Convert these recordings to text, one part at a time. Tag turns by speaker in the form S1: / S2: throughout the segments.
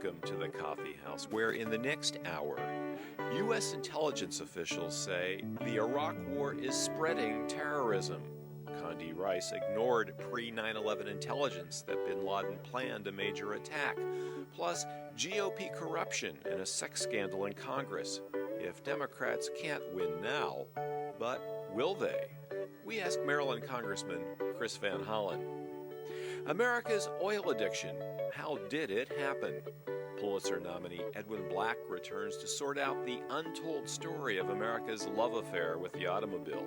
S1: Welcome to the Coffee House, where in the next hour, U.S. intelligence officials say the Iraq War is spreading terrorism. Condi Rice ignored pre-9/11 intelligence that bin Laden planned a major attack. Plus, GOP corruption and a sex scandal in Congress. If Democrats can't win now, but will they? We asked Maryland Congressman Chris Van Hollen. America's oil addiction. How did it happen? Pulitzer nominee Edwin Black returns to sort out the untold story of America's love affair with the automobile.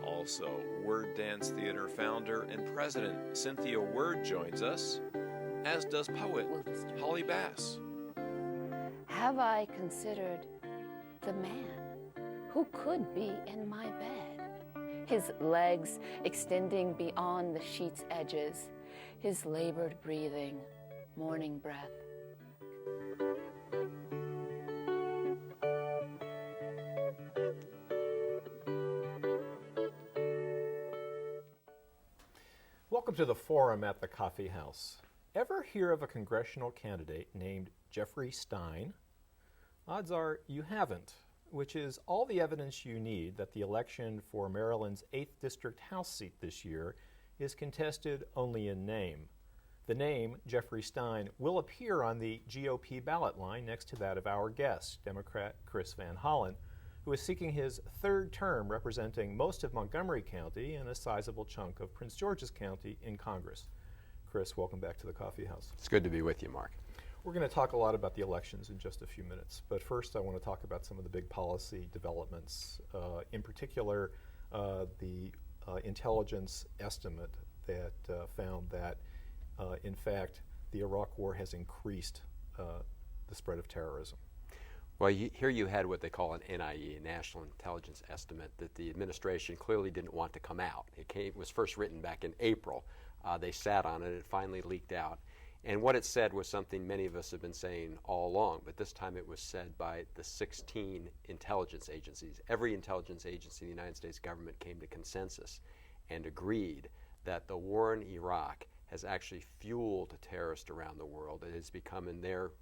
S1: Also, Word Dance Theater founder and president Cynthia Word joins us, as does poet Holly Bass.
S2: Have I considered the man who could be in my bed? His legs extending beyond the sheet's edges, his labored breathing, morning breath.
S3: Welcome to the forum at the Coffee House. Ever hear of a congressional candidate named Jeffrey Stein? Odds are you haven't, which is all the evidence you need that the election for Maryland's 8th District House seat this year is contested only in name. The name, Jeffrey Stein, will appear on the GOP ballot line next to that of our guest, Democrat Chris Van Hollen, who is seeking his third term representing most of Montgomery County and a sizable chunk of Prince George's County in Congress. Chris, welcome back to the Coffee House.
S4: It's good to be with you, Mark.
S3: We're going to talk a lot about the elections in just a few minutes, but first I want to talk about some of the big policy developments, in particular the intelligence estimate that found that, in fact, the Iraq War has increased the spread of terrorism.
S4: Well, here you had what they call an NIE, a National Intelligence Estimate, that the administration clearly didn't want to come out. It was first written back in April. They sat on it. It finally leaked out. And what it said was something many of us have been saying all along, but this time it was said by the 16 intelligence agencies. Every intelligence agency in the United States government came to consensus and agreed that the war in Iraq has actually fueled terrorists around the world. It has become, in their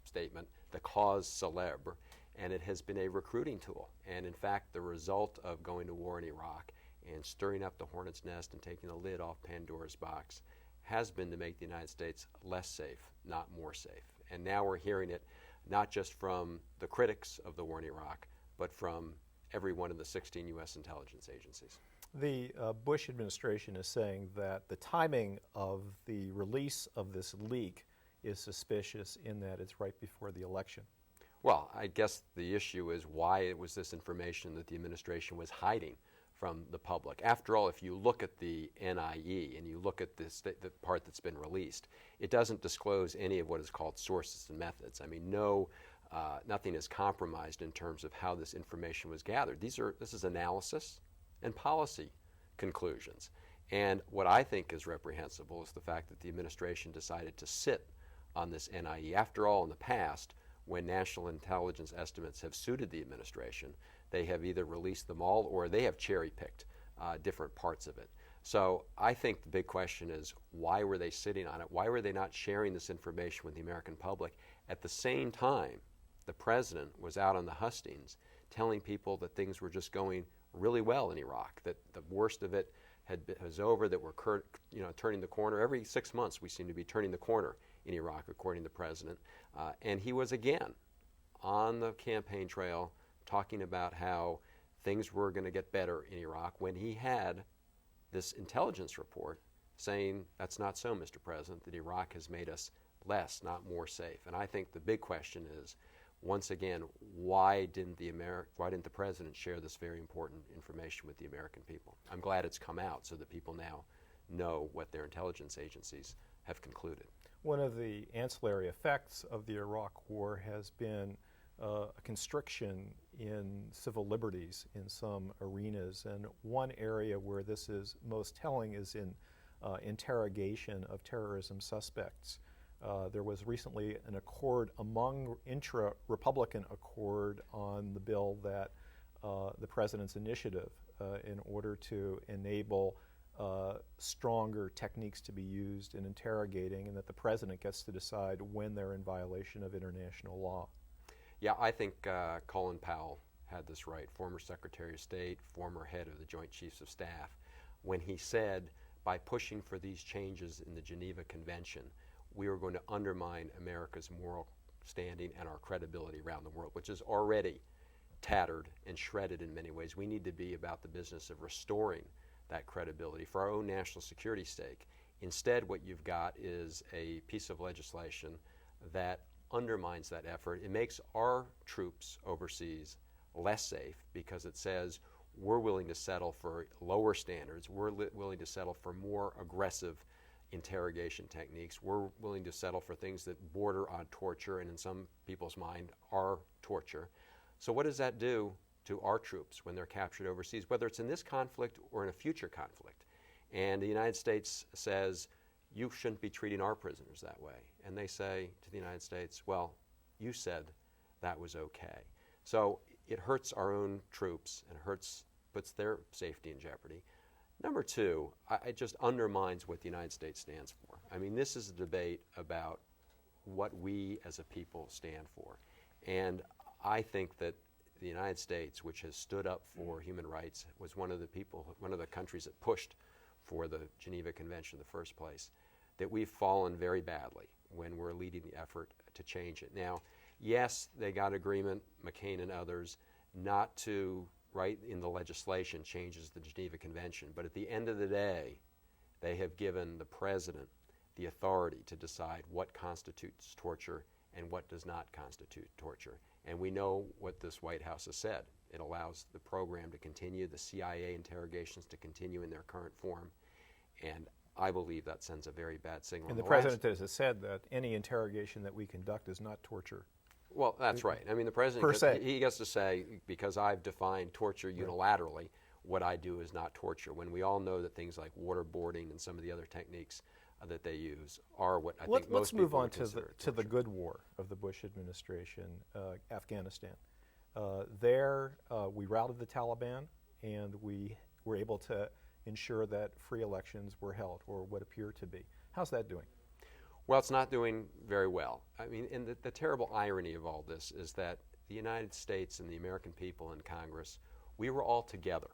S4: statement, the cause célèbre, and it has been a recruiting tool. And in fact, the result of going to war in Iraq and stirring up the hornet's nest and taking the lid off Pandora's box has been to make the United States less safe, not more safe. And now we're hearing it not just from the critics of the war in Iraq, but from every one of the 16 U.S. intelligence agencies.
S3: The Bush administration is saying that the timing of the release of this leak is suspicious in that it's right before the election.
S4: Well, I guess the issue is why it was this information that the administration was hiding from the public. After all, if you look at the NIE and you look at the part that's been released, it doesn't disclose any of what is called sources and methods. I mean, nothing is compromised in terms of how this information was gathered. This is analysis and policy conclusions. And what I think is reprehensible is the fact that the administration decided to sit on this NIE. After all, in the past, when national intelligence estimates have suited the administration, they have either released them all or they have cherry-picked different parts of it. So I think the big question is, why were they sitting on it? Why were they not sharing this information with the American public? At the same time, the president was out on the hustings telling people that things were just going really well in Iraq, that the worst of it was over, that we're turning the corner. Every 6 months we seem to be turning the corner in Iraq, according to the president. And he was again on the campaign trail talking about how things were going to get better in Iraq when he had this intelligence report saying that's not so, Mr. President, that Iraq has made us less, not more safe. And I think the big question is, once again, why didn't the president share this very important information with the American people? I'm glad it's come out so that people now know what their intelligence agencies have concluded.
S3: One of the ancillary effects of the Iraq War has been a constriction in civil liberties in some arenas, and one area where this is most telling is in interrogation of terrorism suspects. There was recently an accord intra-Republican accord on the bill that the president's initiative in order to enable stronger techniques to be used in interrogating, and that the president gets to decide when they're in violation of international law.
S4: Yeah, I think Colin Powell had this right, former Secretary of State, former head of the Joint Chiefs of Staff, when he said, by pushing for these changes in the Geneva Convention, we were going to undermine America's moral standing and our credibility around the world, which is already tattered and shredded in many ways. We need to be about the business of restoring that credibility for our own national security sake. Instead, what you've got is a piece of legislation that undermines that effort. It makes our troops overseas less safe because it says we're willing to settle for lower standards, we're willing to settle for more aggressive interrogation techniques, we're willing to settle for things that border on torture and in some people's mind are torture. So what does that do to our troops when they're captured overseas, whether it's in this conflict or in a future conflict? And the United States says, you shouldn't be treating our prisoners that way. And they say to the United States, well, you said that was okay. So it hurts our own troops and puts their safety in jeopardy. Number two, it just undermines what the United States stands for. I mean, this is a debate about what we as a people stand for. And I think that the United States, which has stood up for human rights, was one of the countries that pushed for the Geneva Convention in the first place, that we've fallen very badly when we're leading the effort to change it. Now, yes, they got agreement, McCain and others, not to write in the legislation changes the Geneva Convention, but at the end of the day, they have given the president the authority to decide what constitutes torture and what does not constitute torture. And we know what this White House has said. It allows the program to continue, the CIA interrogations to continue in their current form, and I believe that sends a very bad signal.
S3: And the president has said that any interrogation that we conduct is not torture.
S4: Well, that's right. I mean, the president, he gets to say, because I've defined torture unilaterally, what I do is not torture, when we all know that things like waterboarding and some of the other techniques that they use are what I think most people would consider torture.
S3: Let's move on to the good war of the Bush administration, Afghanistan. There, we routed the Taliban, and we were able to ensure that free elections were held, or what appear to be. How's that doing?
S4: Well, it's not doing very well. I mean, and the terrible irony of all this is that the United States and the American people and Congress, we were all together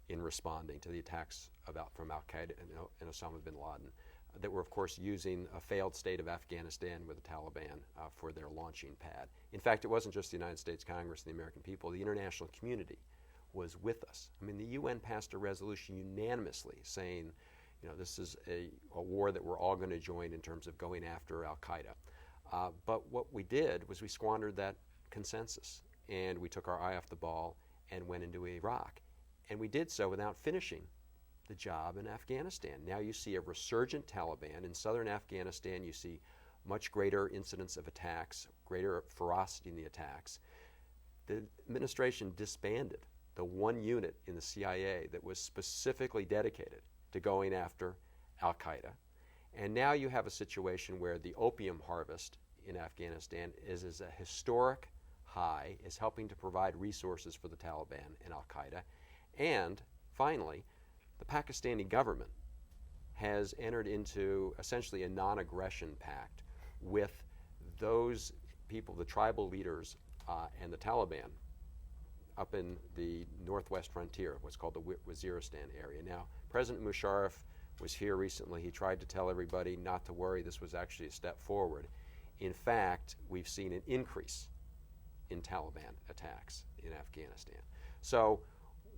S4: in responding to the attacks from Al-Qaeda and Osama bin Laden that were, of course, using a failed state of Afghanistan with the Taliban for their launching pad. In fact, it wasn't just the United States Congress and the American people. The international community was with us. I mean, the UN passed a resolution unanimously saying, you know, this is a war that we're all going to join in terms of going after Al-Qaeda. But what we did was we squandered that consensus, and we took our eye off the ball and went into Iraq. And we did so without finishing the job in Afghanistan. Now you see a resurgent Taliban. In southern Afghanistan, you see much greater incidence of attacks, greater ferocity in the attacks. The administration disbanded the one unit in the CIA that was specifically dedicated to going after Al-Qaeda. And now you have a situation where the opium harvest in Afghanistan is a historic high, is helping to provide resources for the Taliban and Al-Qaeda. And finally, the Pakistani government has entered into essentially a non-aggression pact with those people, the tribal leaders and the Taliban up in the northwest frontier, what's called the Waziristan area. Now, President Musharraf was here recently. He tried to tell everybody not to worry. This was actually a step forward. In fact, we've seen an increase in Taliban attacks in Afghanistan. So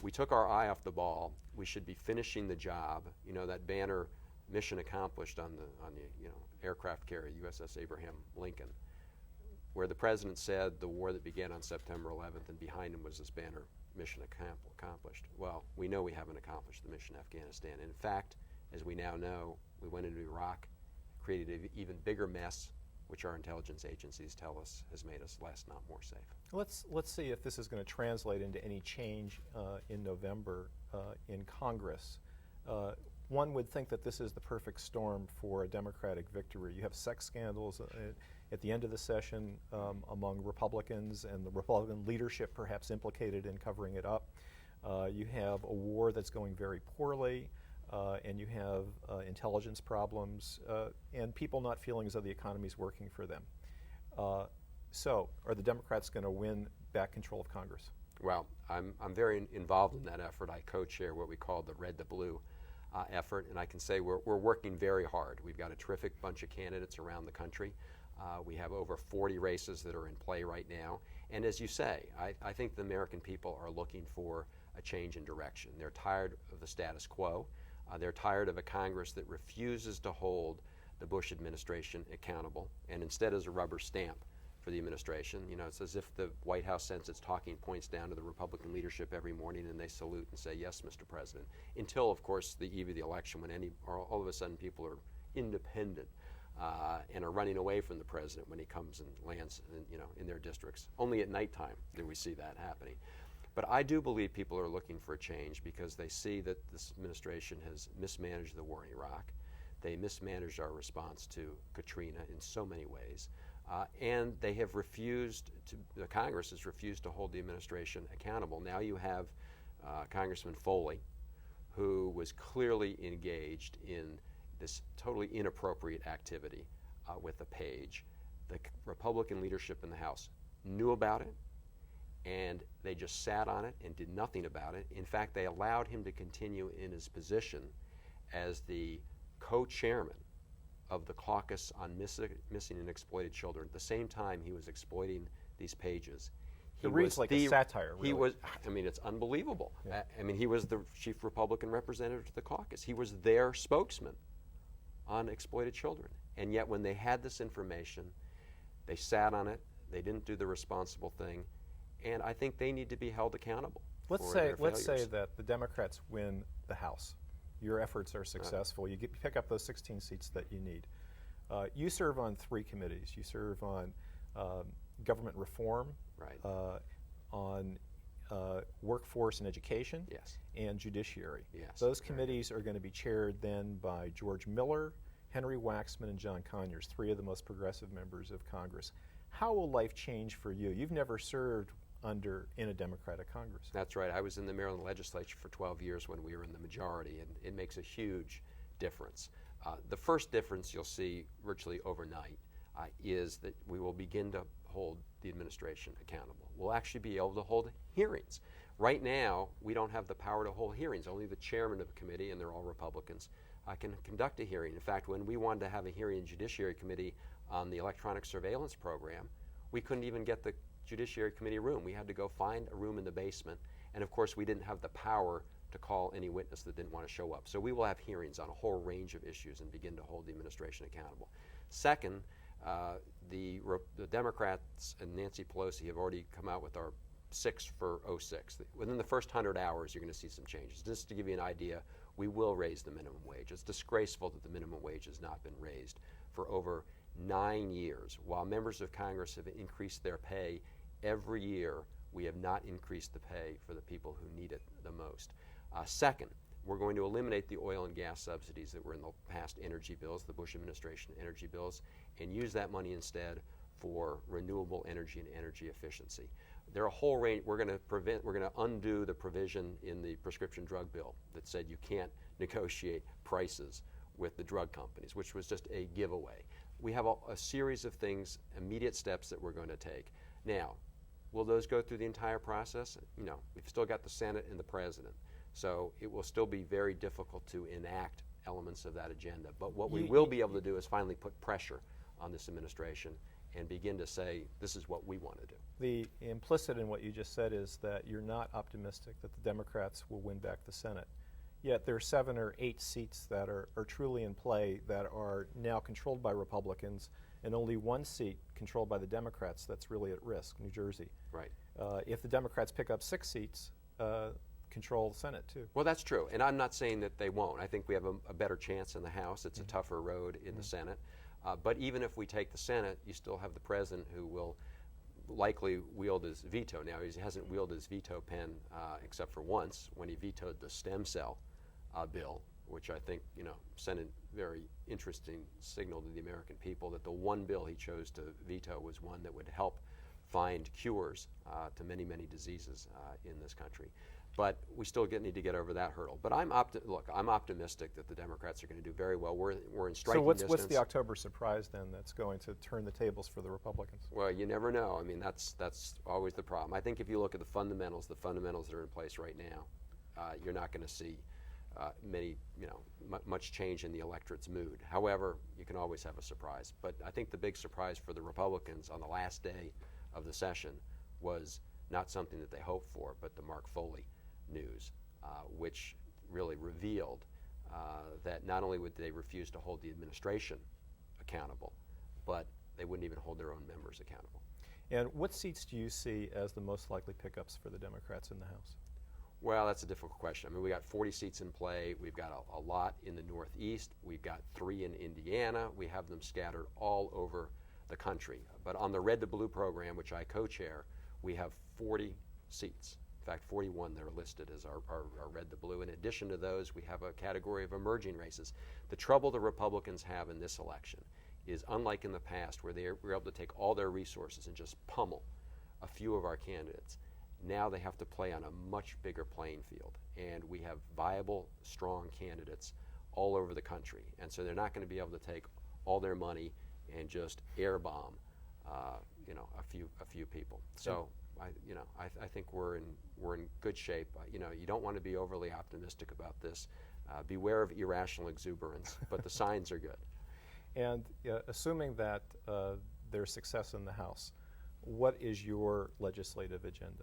S4: we took our eye off the ball. We should be finishing the job. You know, that banner, mission accomplished on the aircraft carrier USS Abraham Lincoln, where the president said the war that began on September 11th, and behind him was this banner, mission accomplished. Well, we know we haven't accomplished the mission in Afghanistan. And in fact, as we now know, we went into Iraq, created an even bigger mess, which our intelligence agencies tell us has made us less, not more safe.
S3: Let's see if this is going to translate into any change in November in Congress. One would think that this is the perfect storm for a Democratic victory. You have sex scandals at the end of the session among Republicans, and the Republican leadership perhaps implicated in covering it up. You have a war that's going very poorly. and you have intelligence problems, and people not feeling as though the economy is working for them. So, are the Democrats going to win back control of Congress?
S4: Well, I'm very involved in that effort. I co-chair what we call the Red to Blue effort, and I can say we're working very hard. We've got a terrific bunch of candidates around the country. We have over 40 races that are in play right now. And as you say, I think the American people are looking for a change in direction. They're tired of the status quo. They're tired of a Congress that refuses to hold the Bush administration accountable and instead is a rubber stamp for the administration. You know, it's as if the White House sends its talking points down to the Republican leadership every morning and they salute and say, yes, Mr. President, until, of course, the eve of the election when all of a sudden people are independent and are running away from the president when he comes and lands in their districts. Only at nighttime do we see that happening. But I do believe people are looking for a change because they see that this administration has mismanaged the war in Iraq. They mismanaged our response to Katrina in so many ways. And they have the Congress has refused to hold the administration accountable. Now you have Congressman Foley, who was clearly engaged in this totally inappropriate activity with a page. The Republican leadership in the House knew about it, and they just sat on it and did nothing about it. In fact, they allowed him to continue in his position as the co-chairman of the caucus on missing and exploited children. At the same time he was exploiting these pages.
S3: It reads like a satire, really.
S4: He was, I mean, it's unbelievable. Yeah. I mean, he was the chief Republican representative to the caucus. He was their spokesman on exploited children. And yet when they had this information, they sat on it, they didn't do the responsible thing, and I think they need to be held accountable. Let's
S3: say that the Democrats win the House. Your efforts are successful. You pick up those 16 seats that you need. You serve on 3 committees. You serve on government reform,
S4: right.
S3: On workforce and education,
S4: yes.
S3: and judiciary.
S4: Yes.
S3: Those committees are going to be chaired then by George Miller, Henry Waxman, and John Conyers, 3 of the most progressive members of Congress. How will life change for you? You've never served in a Democratic Congress.
S4: That's right. I was in the Maryland legislature for 12 years when we were in the majority, and it makes a huge difference. The first difference you'll see virtually overnight is that we will begin to hold the administration accountable. We'll actually be able to hold hearings. Right now, we don't have the power to hold hearings. Only the chairman of the committee, and they're all Republicans, can conduct a hearing. In fact, when we wanted to have a hearing in Judiciary Committee on the electronic surveillance program, we couldn't even get the Judiciary Committee room. We had to go find a room in the basement, and of course we didn't have the power to call any witness that didn't want to show up. So we will have hearings on a whole range of issues and begin to hold the administration accountable. Second, the Democrats and Nancy Pelosi have already come out with our 6 for 06. Within the first 100 hours, you're going to see some changes. Just to give you an idea, we will raise the minimum wage. It's disgraceful that the minimum wage has not been raised for over 9 years. While members of Congress have increased their pay every year, we have not increased the pay for the people who need it the most. Second, we're going to eliminate the oil and gas subsidies that were in the past energy bills, the Bush administration energy bills, and use that money instead for renewable energy and energy efficiency. There are a whole range. We're going to undo the provision in the prescription drug bill that said you can't negotiate prices with the drug companies, which was just a giveaway. We have a series of things, immediate steps that we're going to take. Now, will those go through the entire process? You know, we've still got the Senate and the President, so it will still be very difficult to enact elements of that agenda. But what we will be able to do is finally put pressure on this administration and begin to say, this is what we want to do.
S3: The implicit in what you just said is that you're not optimistic that the Democrats will win back the Senate. Yet there are 7 or 8 seats that are truly in play that are now controlled by Republicans, and only 1 seat controlled by the Democrats that's really at risk, New Jersey.
S4: Right.
S3: If the Democrats pick up 6 seats, control the Senate too.
S4: Well, that's true, and I'm not saying that they won't. I think we have a better chance in the House. It's a tougher road in the Senate. But even if we take the Senate, you still have the President who will likely wield his veto. Now, he hasn't wielded his veto pen except for once when he vetoed the stem cell bill, which I think sent a very interesting signal to the American people that the one bill he chose to veto was one that would help find cures to many, many diseases in this country. But we still need to get over that hurdle. But I'm optimistic that the Democrats are going to do very well. We're in striking distance.
S3: So what's the October surprise then that's going to turn the tables for the Republicans?
S4: Well, you never know. I mean, that's always the problem. I think if you look at the fundamentals that are in place right now, you're not going to see much change in the electorate's mood. However, you can always have a surprise. But I think the big surprise for the Republicans on the last day of the session was not something that they hoped for, but the Mark Foley news, which really revealed that not only would they refuse to hold the administration accountable, but they wouldn't even hold their own members accountable.
S3: And what seats do you see as the most likely pickups for the Democrats in the House?
S4: Well, that's a difficult question. I mean, we got 40 seats in play. We've got a lot in the Northeast. We've got 3 in Indiana. We have them scattered all over the country. But on the Red to Blue program, which I co-chair, we have 40 seats. In fact, 41 that are listed as our Red to Blue. In addition to those, we have a category of emerging races. The trouble the Republicans have in this election is, unlike in the past where they were able to take all their resources and just pummel a few of our candidates, now they have to play on a much bigger playing field. And we have viable, strong candidates all over the country. And so they're not going to be able to take all their money and just air bomb a few people. So I think we're in good shape. You don't want to be overly optimistic about this. Beware of irrational exuberance, but the signs are good.
S3: And assuming that there's success in the House, what is your legislative agenda?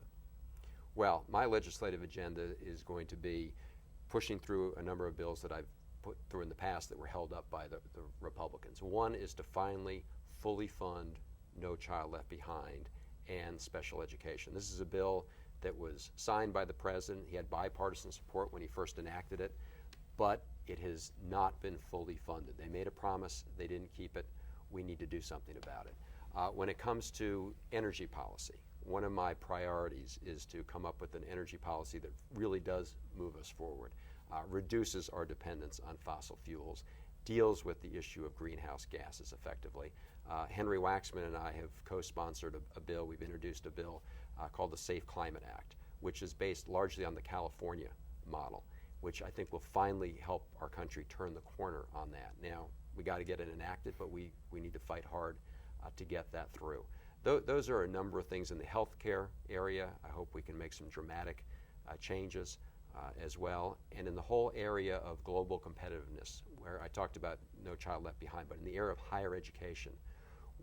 S4: Well, my legislative agenda is going to be pushing through a number of bills that I've put through in the past that were held up by the Republicans. One is to finally fully fund No Child Left Behind and special education. This is a bill that was signed by the president. He had bipartisan support when he first enacted it, but it has not been fully funded. They made a promise, they didn't keep it. We need to do something about it. When it comes to energy policy, one of my priorities is to come up with an energy policy that really does move us forward, reduces our dependence on fossil fuels, deals with the issue of greenhouse gases effectively. Henry Waxman and I have co-sponsored a bill. We've introduced a bill called the Safe Climate Act, which is based largely on the California model, which I think will finally help our country turn the corner on that. Now, we got to get it enacted, but we need to fight hard to get that through. Those are a number of things in the healthcare area. I hope we can make some dramatic changes as well. And in the whole area of global competitiveness, where I talked about No Child Left Behind, but in the area of higher education,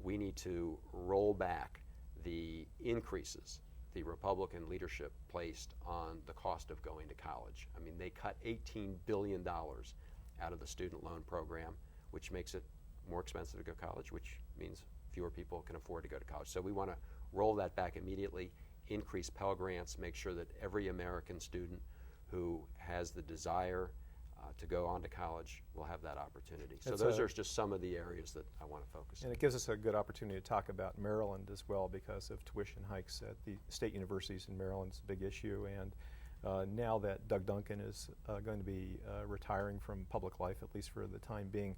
S4: we need to roll back the increases the Republican leadership placed on the cost of going to college. I mean, they cut $18 billion out of the student loan program, which makes it more expensive to go to college, which means fewer people can afford to go to college. So we want to roll that back immediately, increase Pell Grants, make sure that every American student who has the desire to go on to college will have that opportunity. So those are just some of the areas that I want to focus on.
S3: And it gives us a good opportunity to talk about Maryland as well, because of tuition hikes at the state universities in Maryland is a big issue. And now that Doug Duncan is going to be retiring from public life, at least for the time being,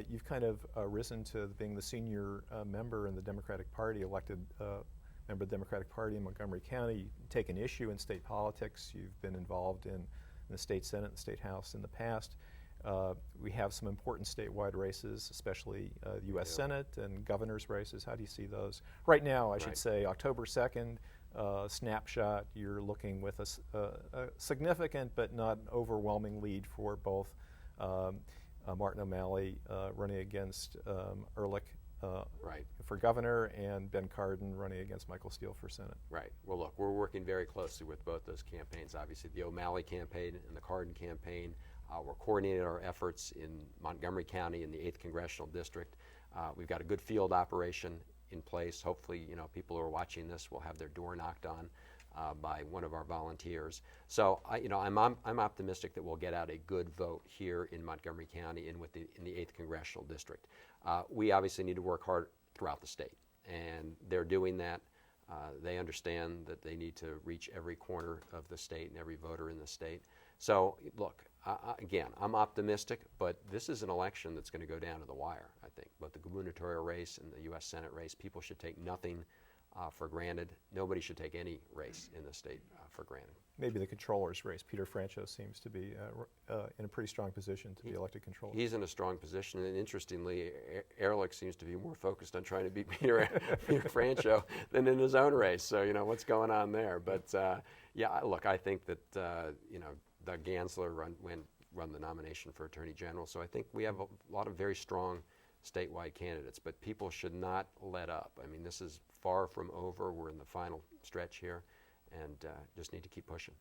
S3: you've kind of risen to being the senior member in the Democratic Party, elected member of the Democratic Party in Montgomery County. You take an issue in state politics. You've been involved in the state Senate and state House in the past. We have some important statewide races, especially the U.S. Senate and governor's races. How do you see those? Right now, I should say, October 2nd, snapshot, you're looking with a significant but not overwhelming lead for both Martin O'Malley running against Ehrlich for governor, and Ben Cardin running against Michael Steele for Senate.
S4: Right. Well, look, we're working very closely with both those campaigns. Obviously, the O'Malley campaign and the Cardin campaign. We're coordinating our efforts in Montgomery County in the 8th Congressional District. We've got a good field operation in place. Hopefully, people who are watching this will have their door knocked on by one of our volunteers. So, I'm optimistic that we'll get out a good vote here in Montgomery County and in the 8th Congressional District. We obviously need to work hard throughout the state, and they're doing that. They understand that they need to reach every corner of the state and every voter in the state. So, look, again, I'm optimistic, but this is an election that's going to go down to the wire, I think. Both the gubernatorial race and the U.S. Senate race, people should take nothing for granted. Nobody should take any race in the state for granted.
S3: Maybe the controller's race. Peter Franchot seems to be in a pretty strong position to be elected controller.
S4: He's in a strong position, and interestingly, Ehrlich seems to be more focused on trying to beat Peter Franchot than in his own race. So, you know, what's going on there? But, yeah, look, I think that, you know, Doug Gansler run the nomination for Attorney General, so I think we have a lot of very strong statewide candidates, but people should not let up. I mean, this is far from over. We're in the final stretch here, and just need to keep pushing.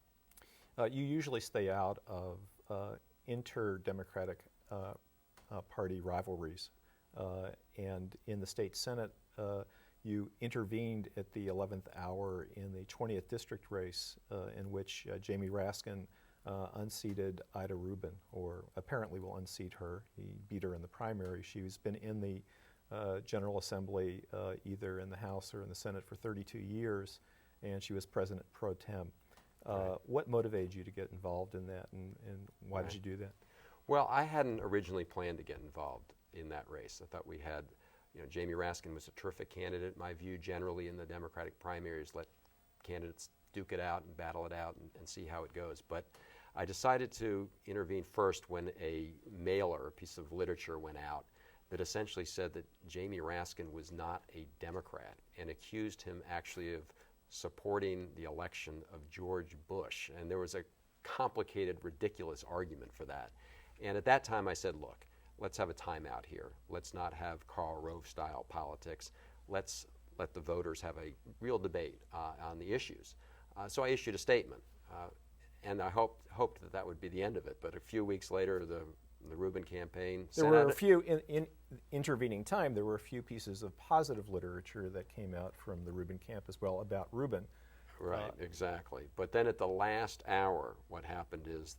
S3: You usually stay out of inter-democratic party rivalries, and in the state Senate, you intervened at the 11th hour in the 20th district race in which Jamie Raskin unseated Ida Rubin, or apparently will unseat her. He beat her in the primary. She's been in the General Assembly, either in the House or in the Senate, for 32 years, and she was president pro tem.
S4: Right.
S3: What motivated you to get involved in that, and why
S4: Right.
S3: did you do that?
S4: Well, I hadn't originally planned to get involved in that race. I thought we had, you know, Jamie Raskin was a terrific candidate. My view generally in the Democratic primaries, let candidates duke it out and battle it out and see how it goes. But I decided to intervene first when a mailer, a piece of literature went out that essentially said that Jamie Raskin was not a Democrat and accused him actually of supporting the election of George Bush. And there was a complicated, ridiculous argument for that. And at that time I said, look, let's have a timeout here. Let's not have Karl Rove-style politics. Let's let the voters have a real debate on the issues. So I issued a statement. And I hoped that would be the end of it. But a few weeks later, the Rubin campaign
S3: There were a few, in intervening time, there were a few pieces of positive literature that came out from the Rubin camp as well about Rubin.
S4: Right, exactly. But then at the last hour, what happened is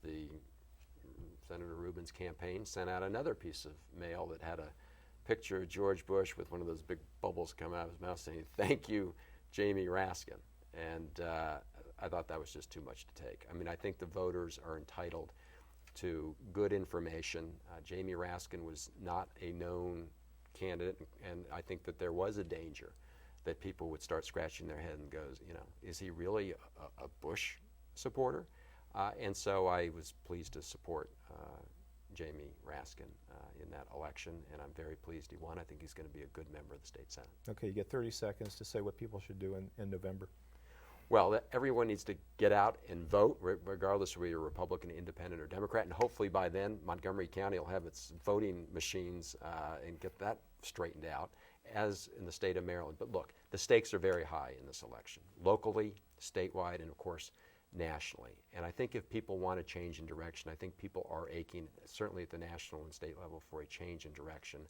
S4: Senator Rubin's campaign sent out another piece of mail that had a picture of George Bush with one of those big bubbles come out of his mouth saying, "Thank you, Jamie Raskin." And I thought that was just too much to take. I mean, I think the voters are entitled to good information. Jamie Raskin was not a known candidate, and I think that there was a danger that people would start scratching their head and goes, you know, is he really a Bush supporter? And so I was pleased to support Jamie Raskin in that election, and I'm very pleased he won. I think he's going to be a good member of the state Senate.
S3: Okay, you get 30 seconds to say what people should do in November.
S4: Well, everyone needs to get out and vote, regardless of whether you're Republican, Independent, or Democrat, and hopefully by then Montgomery County will have its voting machines and get that straightened out, as in the state of Maryland. But look, the stakes are very high in this election, locally, statewide, and of course nationally. And I think if people want a change in direction, I think people are aching, certainly at the national and state level, for a change in direction.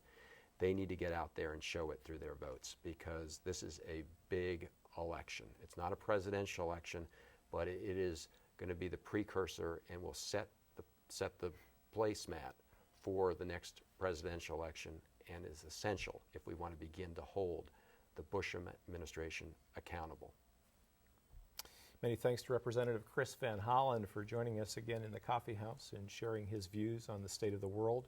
S4: They need to get out there and show it through their votes, because this is a big election. It's not a presidential election, but it is going to be the precursor and will set the placemat for the next presidential election, and is essential if we want to begin to hold the Bush administration accountable.
S3: Many thanks to Representative Chris Van Hollen for joining us again in the Coffee House and sharing his views on the state of the world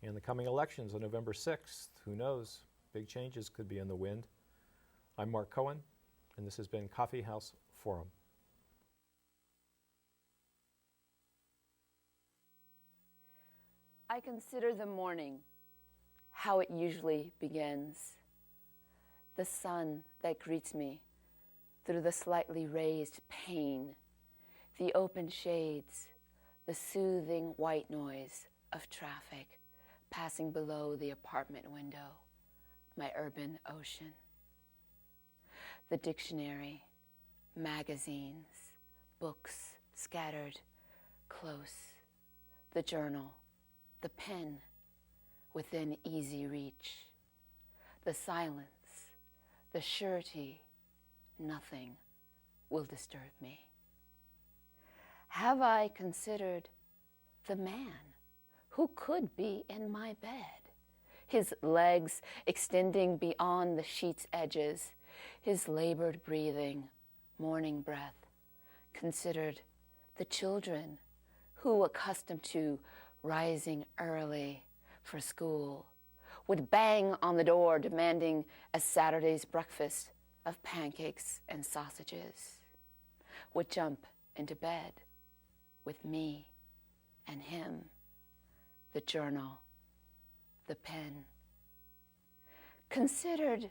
S3: and the coming elections on November 6th. Who knows? Big changes could be in the wind. I'm Mark Cohen, and this has been Coffee House Forum.
S2: I consider the morning, how it usually begins. The sun that greets me through the slightly raised pane, the open shades, the soothing white noise of traffic passing below the apartment window, my urban ocean. The dictionary, magazines, books scattered close, the journal, the pen within easy reach, the silence, the surety, nothing will disturb me. Have I considered the man who could be in my bed, his legs extending beyond the sheet's edges, his labored breathing, morning breath, considered the children who, accustomed to rising early for school, would bang on the door demanding a Saturday's breakfast of pancakes and sausages, would jump into bed with me and him, the journal, the pen. Considered,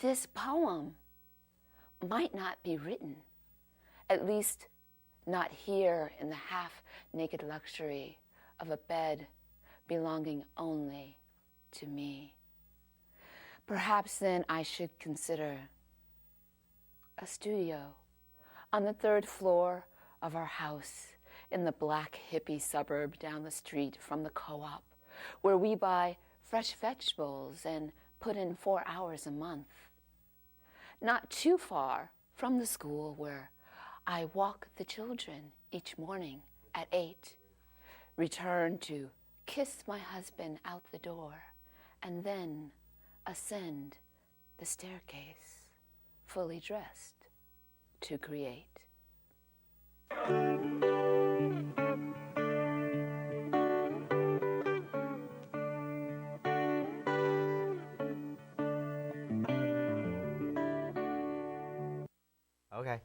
S2: this poem might not be written, at least not here in the half-naked luxury of a bed belonging only to me. Perhaps then I should consider a studio on the 3rd floor of our house in the black hippie suburb down the street from the co-op, where we buy fresh vegetables and put in 4 hours a month. Not too far from the school where I walk the children each morning at 8, return to kiss my husband out the door, and then ascend the staircase, fully dressed to create.
S5: Okay.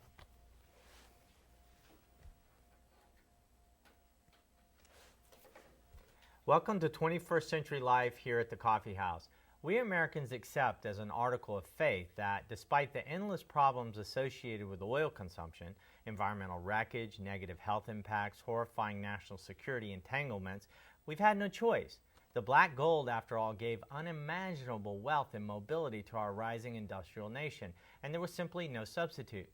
S5: Welcome to 21st Century Life here at the Coffee House. We Americans accept as an article of faith that despite the endless problems associated with oil consumption, environmental wreckage, negative health impacts, horrifying national security entanglements, we've had no choice. The black gold, after all, gave unimaginable wealth and mobility to our rising industrial nation, and there was simply no substitute.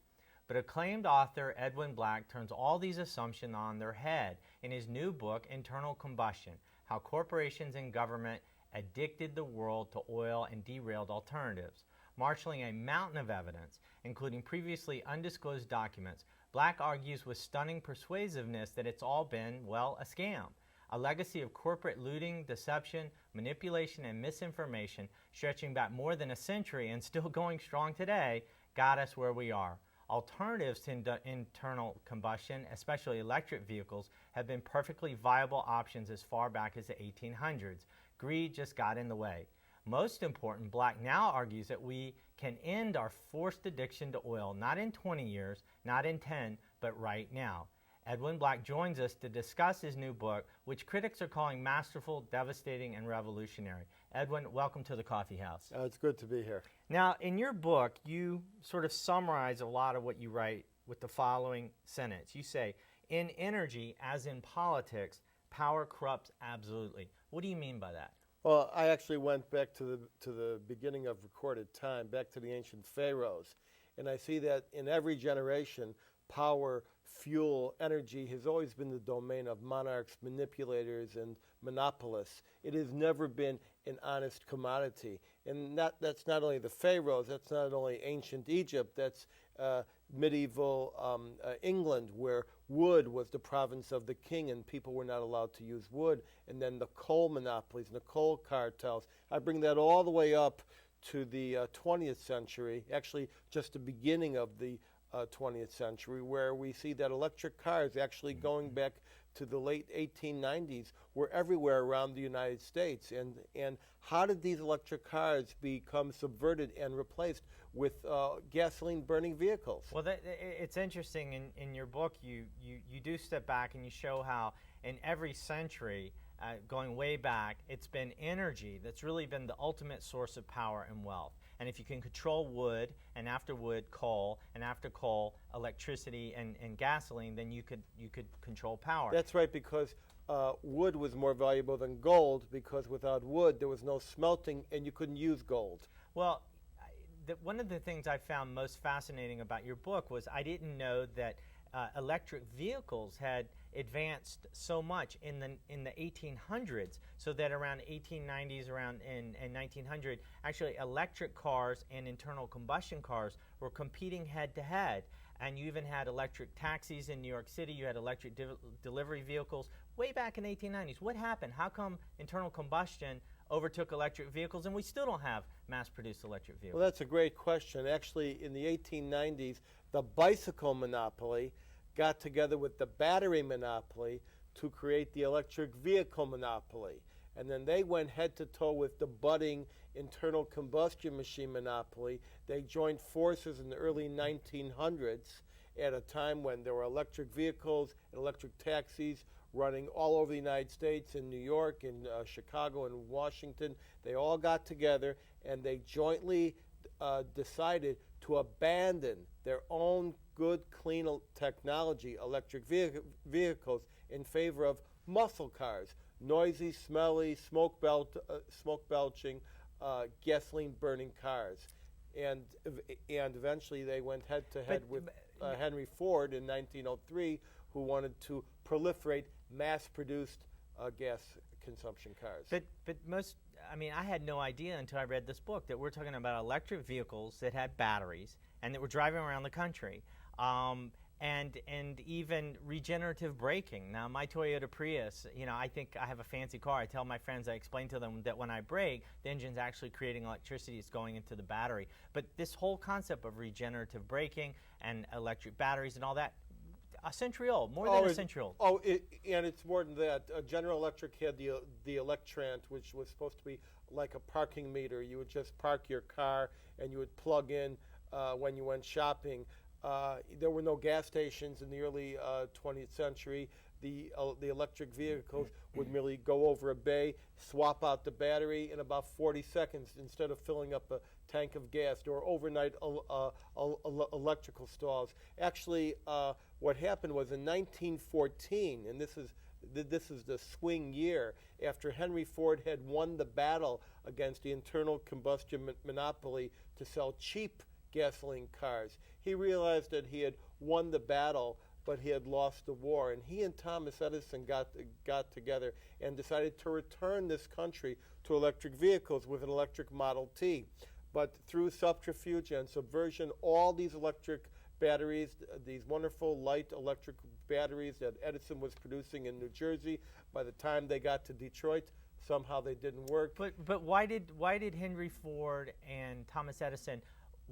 S5: But acclaimed author Edwin Black turns all these assumptions on their head in his new book, Internal Combustion: How Corporations and Government Addicted the World to Oil and Derailed Alternatives. Marshalling a mountain of evidence, including previously undisclosed documents, Black argues with stunning persuasiveness that it's all been, well, a scam. A legacy of corporate looting, deception, manipulation, and misinformation stretching back more than a century and still going strong today got us where we are. Alternatives to internal combustion, especially electric vehicles, have been perfectly viable options as far back as the 1800s. Greed just got in the way. Most important, Black now argues that we can end our forced addiction to oil, not in 20 years, not in 10, but right now. Edwin Black joins us to discuss his new book, which critics are calling masterful, devastating, and revolutionary. Edwin, welcome to the Coffee House.
S6: It's good to be here.
S5: Now, in your book, you sort of summarize a lot of what you write with the following sentence. You say, in energy, as in politics, power corrupts absolutely. What do you mean by that?
S6: Well, I actually went back to the beginning of recorded time, back to the ancient pharaohs, and I see that in every generation, power, fuel, energy has always been the domain of monarchs, manipulators, and monopolists. It has never been an honest commodity. And that's not only the pharaohs, that's not only ancient Egypt, that's medieval England, where wood was the province of the king and people were not allowed to use wood. And then the coal monopolies and the coal cartels. I bring that all the way up to the 20th century, actually just the beginning of the 20th century, where we see that electric cars, actually going back to the late 1890s, were everywhere around the United States. And how did these electric cars become subverted and replaced with gasoline-burning vehicles?
S5: Well, it's interesting. In your book, you do step back and you show how in every century, going way back, it's been energy that's really been the ultimate source of power and wealth. And if you can control wood, and after wood, coal, and after coal, electricity and gasoline, then you could control power.
S6: That's right, because wood was more valuable than gold, because without wood there was no smelting and you couldn't use gold.
S5: Well, one of the things I found most fascinating about your book was I didn't know that electric vehicles had advanced so much in the 1800s, so that around 1890s, around in 1900, actually electric cars and internal combustion cars were competing head to head. And you even had electric taxis in New York City. You had electric delivery vehicles way back in the 1890s. What happened? How come internal combustion overtook electric vehicles and we still don't have mass-produced electric vehicles?
S6: Well, that's a great question. Actually, in the 1890s, the bicycle monopoly got together with the battery monopoly to create the electric vehicle monopoly. And then they went head to toe with the budding internal combustion machine monopoly. They joined forces in the early 1900s at a time when there were electric vehicles and electric taxis running all over the United States, in New York, in Chicago, and Washington. They all got together and they jointly decided to abandon their own good, clean technology, electric vehicles, in favor of muscle cars, noisy, smelly, smoke belching, gasoline-burning cars. And eventually they went head-to-head with Henry Ford in 1903, who wanted to proliferate mass-produced gas consumption cars.
S5: But most, I mean, I had no idea until I read this book that we're talking about electric vehicles that had batteries and that were driving around the country. And even regenerative braking. Now, my Toyota Prius, you know, I think I have a fancy car. I tell my friends, I explain to them that when I brake, the engine's actually creating electricity. It's going into the battery. But this whole concept of regenerative braking and electric batteries and all that, a century old, more than a century old.
S6: And it's more than that. General Electric had the Electrant, which was supposed to be like a parking meter. You would just park your car and you would plug in when you went shopping. There were no gas stations in the early 20th century. The electric vehicles would merely go over a bay, swap out the battery in about 40 seconds instead of filling up a tank of gas. There were overnight electrical stalls. Actually, what happened was in 1914, and this is the swing year, after Henry Ford had won the battle against the internal combustion monopoly to sell cheap gasoline cars. He realized that he had won the battle, but he had lost the war. And he and Thomas Edison got together and decided to return this country to electric vehicles with an electric Model T. But through subterfuge and subversion, all these electric batteries, these wonderful light electric batteries that Edison was producing in New Jersey, by the time they got to Detroit, somehow they didn't work.
S5: But why did Henry Ford and Thomas Edison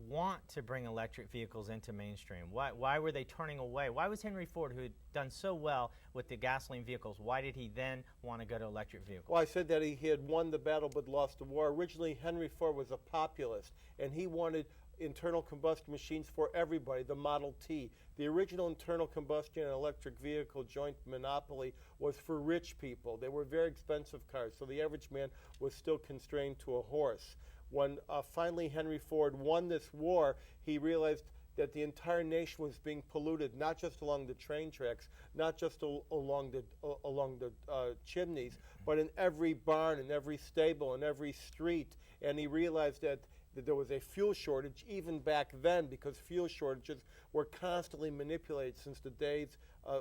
S5: want to bring electric vehicles into mainstream? Why were they turning away? Why was Henry Ford, who had done so well with the gasoline vehicles, why did he then want to go to electric vehicles?
S6: Well, I said that he had won the battle but lost the war. Originally, Henry Ford was a populist, and he wanted internal combustion machines for everybody, the Model T. The original internal combustion and electric vehicle joint monopoly was for rich people. They were very expensive cars, so the average man was still constrained to a horse. When finally Henry Ford won this war, he realized that the entire nation was being polluted, not just along the train tracks, not just along the chimneys, but in every barn, in every stable, in every street. And he realized that there was a fuel shortage even back then, because fuel shortages were constantly manipulated since the days,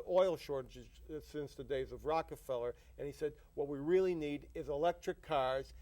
S6: oil shortages since the days of Rockefeller. And he said, what we really need is electric cars,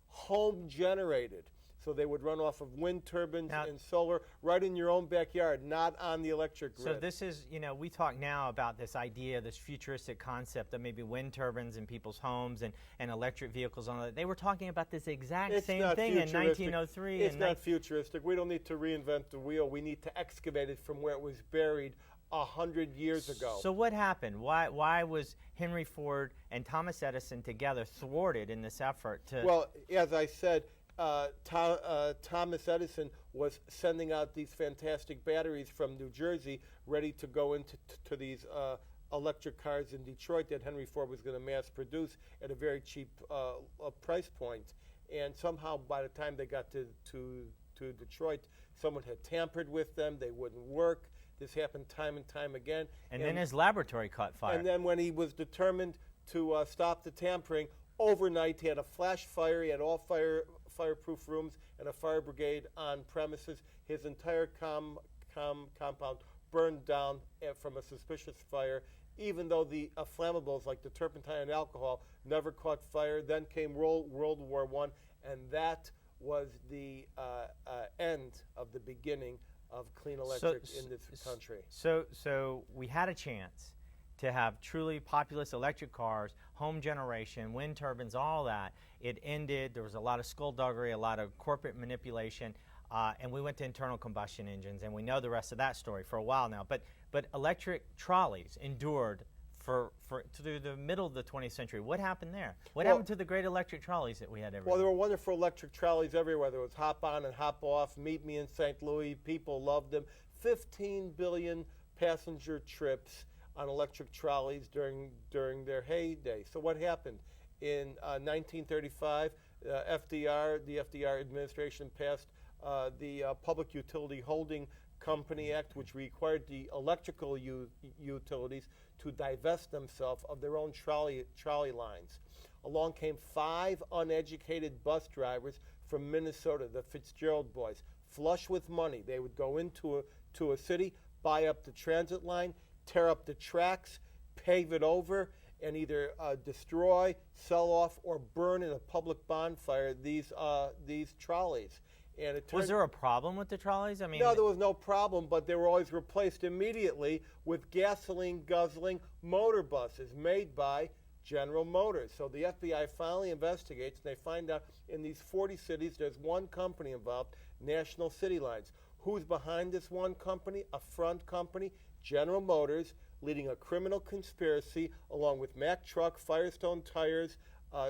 S6: home generated. So they would run off of wind turbines and solar right in your own backyard, not on the electric grid.
S5: So this is, you know, we talk now about this idea, this futuristic concept of maybe wind turbines in people's homes and electric vehicles. They were talking about this exact same thing in 1903.
S6: It's not futuristic. We don't need to reinvent the wheel. We need to excavate it from where it was buried 100 years ago.
S5: So what happened? Why was Henry Ford and Thomas Edison together thwarted in this effort to...
S6: Well, as I said, Thomas Edison was sending out these fantastic batteries from New Jersey ready to go into these electric cars in Detroit that Henry Ford was going to mass produce at a very cheap price point. And somehow by the time they got to Detroit, someone had tampered with them. They wouldn't work. This happened time and time again.
S5: And then his laboratory caught fire.
S6: And then when he was determined to stop the tampering, overnight he had a flash fire. He had all fireproof rooms and a fire brigade on premises. His entire compound burned down from a suspicious fire, even though the flammables like the turpentine and alcohol never caught fire. Then came World War I, and that was the end of the beginning of clean electric in this country.
S5: So we had a chance to have truly populous electric cars, home generation, wind turbines, all that. It ended. There was a lot of skullduggery, a lot of corporate manipulation, and we went to internal combustion engines, and we know the rest of that story for a while now. But electric trolleys endured through the middle of the 20th century. What happened there? What happened to the great electric trolleys that we had everywhere?
S6: Well, there were wonderful electric trolleys everywhere. There was hop on and hop off, meet me in St. Louis. People loved them. 15 billion passenger trips on electric trolleys during their heyday. So what happened? In 1935, the FDR administration passed the Public Utility Holding Company Act, which required the electrical utilities to divest themselves of their own trolley lines. Along came 5 uneducated bus drivers from Minnesota, the Fitzgerald boys, flush with money. They would go into a city, buy up the transit line, tear up the tracks, pave it over, and either destroy, sell off, or burn in a public bonfire these trolleys. And
S5: was there a problem with the trolleys? I mean,
S6: no, there was no problem, but they were always replaced immediately with gasoline-guzzling motor buses made by General Motors. So the FBI finally investigates, and they find out in these 40 cities there's one company involved, National City Lines. Who's behind this one company? A front company, General Motors, leading a criminal conspiracy along with Mack Truck, Firestone Tires,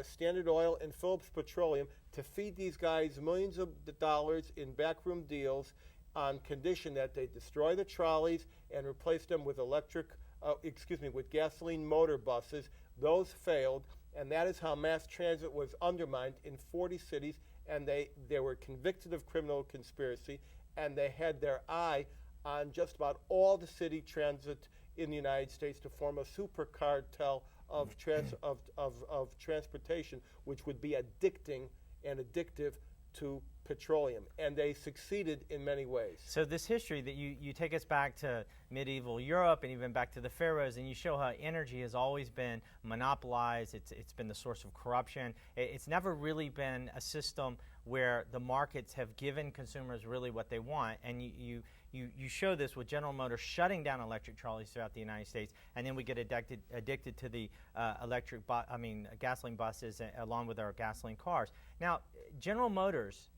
S6: Standard Oil, and Phillips Petroleum to feed these guys millions of dollars in backroom deals on condition that they destroy the trolleys and replace them with with gasoline motor buses. Those failed, and that is how mass transit was undermined in 40 cities, and they were convicted of criminal conspiracy, and they had their eye on just about all the city transit in the United States to form a super cartel of transportation, which would be addictive to petroleum, and they succeeded in many ways.
S5: So this history that you take us back to medieval Europe and even back to the pharaohs, and you show how energy has always been monopolized. It's been the source of corruption. It's never really been a system where the markets have given consumers really what they want, and you show this with General Motors shutting down electric trolleys throughout the United States, and then we get addicted to the gasoline buses along with our gasoline cars. Now, General Motors,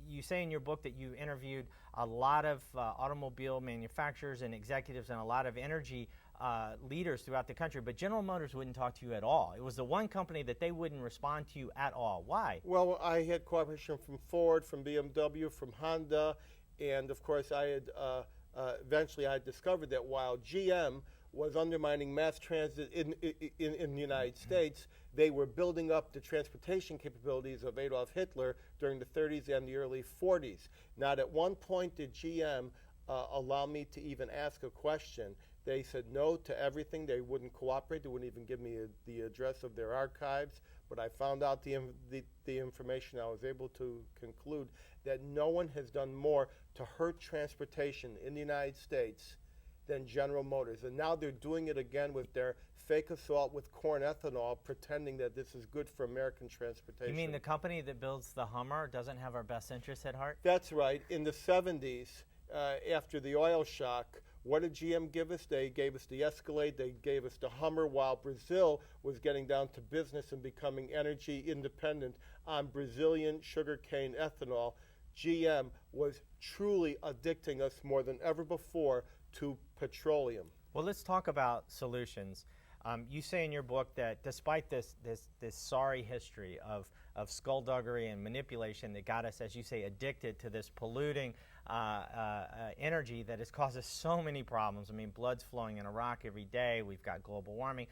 S5: you say in your book that you interviewed a lot of automobile manufacturers and executives and a lot of energy leaders throughout the country, but General Motors wouldn't talk to you at all. It was the one company that they wouldn't respond to you at all. Why?
S6: Well, I had cooperation from Ford, from BMW, from Honda, and of course I had eventually I discovered that while GM was undermining mass transit in the United States, they were building up the transportation capabilities of Adolf Hitler during the 30s and the early 40s. Not at one point did GM allow me to even ask a question. They said no to everything. They wouldn't cooperate. They wouldn't even give me the address of their archives. But I found out the information. I was able to conclude that no one has done more to hurt transportation in the United States than General Motors. And now they're doing it again with their fake assault with corn ethanol, pretending that this is good for American transportation.
S5: You mean the company that builds the Hummer doesn't have our best interests at heart?
S6: That's right. In the 70s, after the oil shock, what did GM give us? They gave us the Escalade, they gave us the Hummer, while Brazil was getting down to business and becoming energy independent on Brazilian sugarcane ethanol. GM was truly addicting us more than ever before to petroleum.
S5: Well, let's talk about solutions. You say in your book that despite this sorry history of skullduggery and manipulation that got us, as you say, addicted to this polluting energy that has caused us so many problems. I mean, blood's flowing in Iraq every day. We've got global warming.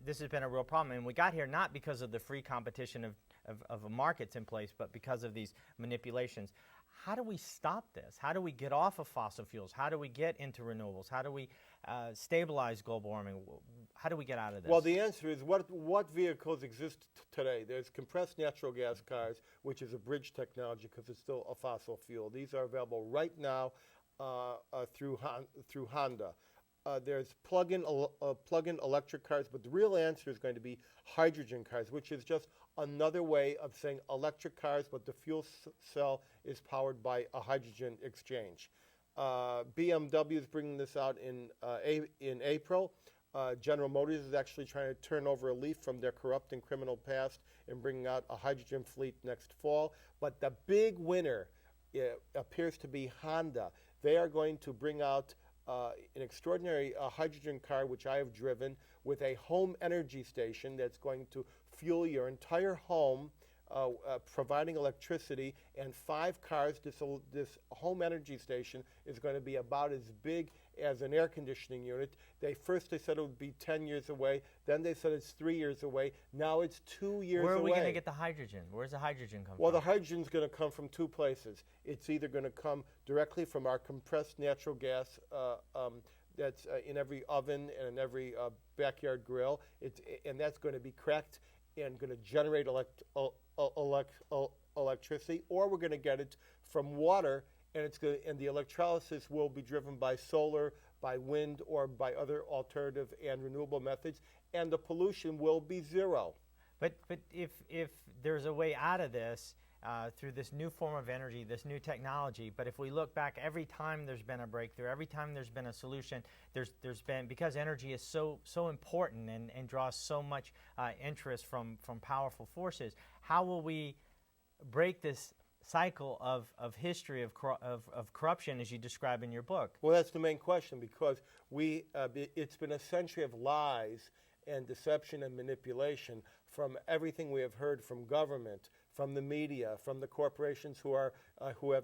S5: This has been a real problem, and we got here not because of the free competition of markets in place, but because of these manipulations. How do we stop this? How do we get off of fossil fuels? How do we get into renewables? How do we stabilize global warming? How do we get out of this?
S6: Well, the answer is what vehicles exist today? There's compressed natural gas cars, which is a bridge technology because it's still a fossil fuel. These are available right now through Honda. There's plug-in electric cars, but the real answer is going to be hydrogen cars, which is just another way of saying electric cars, but the fuel cell is powered by a hydrogen exchange. BMW is bringing this out in April. General Motors is actually trying to turn over a leaf from their corrupt and criminal past and bringing out a hydrogen fleet next fall. But the big winner appears to be Honda. They are going to bring out an extraordinary hydrogen car, which I have driven, with a home energy station that's going to fuel your entire home, providing electricity, and 5 cars. This home energy station is going to be about as big as an air conditioning unit. They said it would be 10 years away. Then they said it's 3 years away. Now it's 2 years away.
S5: Where are we going to get the hydrogen? Where's the hydrogen come from?
S6: Well, the hydrogen's going to come from 2 places. It's either going to come directly from our compressed natural gas that's in every oven and in every backyard grill. And that's going to be cracked and going to generate electricity, or we're going to get it from water, and the electrolysis will be driven by solar, by wind, or by other alternative and renewable methods, and the pollution will be zero.
S5: But if there's a way out of this through this new form of energy, this new technology, but if we look back, every time there's been a breakthrough, every time there's been a solution, there's been, because energy is so important and draws so much interest from powerful forces, how will we break this cycle of history of corruption as you describe in your book?
S6: Well, that's the main question, because it's been a century of lies and deception and manipulation from everything we have heard from government, from the media, from the corporations who have